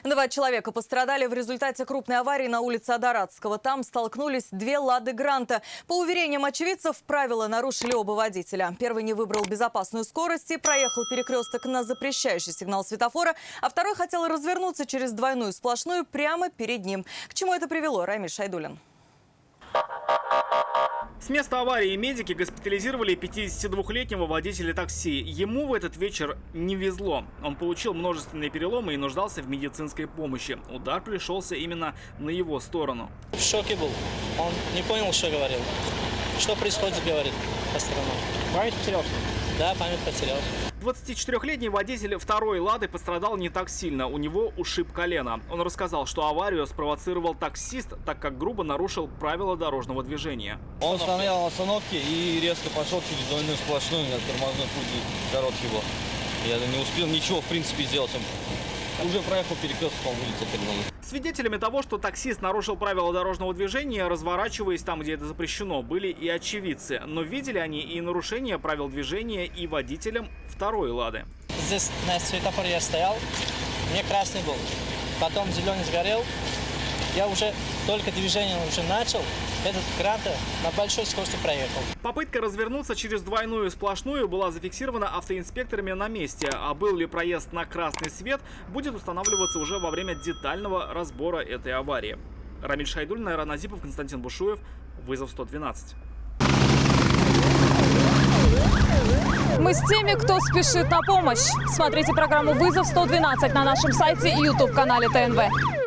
Два человека пострадали в результате крупной аварии на улице Адаратского. Там столкнулись две «Лады Гранта». По уверениям очевидцев, правила нарушили оба водителя. Первый не выбрал безопасную скорость и проехал перекресток на запрещающий сигнал светофора, а второй хотел развернуться через двойную сплошную прямо перед ним. К чему это привело, Рамиль Шайдуллин? С места аварии медики госпитализировали 52-летнего водителя такси. Ему в этот вечер не везло. Он получил множественные переломы и нуждался в медицинской помощи. Удар пришелся именно на его сторону. В шоке был. Он не понял, что говорил. Что происходит, говорит по сторонам. Память потерял? Да, память потерял. 24-летний водитель второй «Лады» пострадал не так сильно. У него ушиб колено. Он рассказал, что аварию спровоцировал таксист, так как грубо нарушил правила дорожного движения. Он стоял на остановке и резко пошел через двойную сплошную, на тормозной путь короткий был. Я не успел ничего, в принципе, сделать. Он уже проехал перекресток, он вылетел передо мной. Свидетелями того, что таксист нарушил правила дорожного движения, разворачиваясь там, где это запрещено, были и очевидцы. Но видели они и нарушение правил движения и водителям второй «Лады». Здесь на светофоре я стоял, мне красный был, потом зеленый сгорел. Я уже только движение уже начал, этот Гранта на большой скорости проехал. Попытка развернуться через двойную сплошную была зафиксирована автоинспекторами на месте. А был ли проезд на красный свет, будет устанавливаться уже во время детального разбора этой аварии. Рамиль Шайдуллин, Айран Азипов, Константин Бушуев. Вызов 112. Мы с теми, кто спешит на помощь. Смотрите программу «Вызов 112» на нашем сайте и YouTube-канале ТНВ.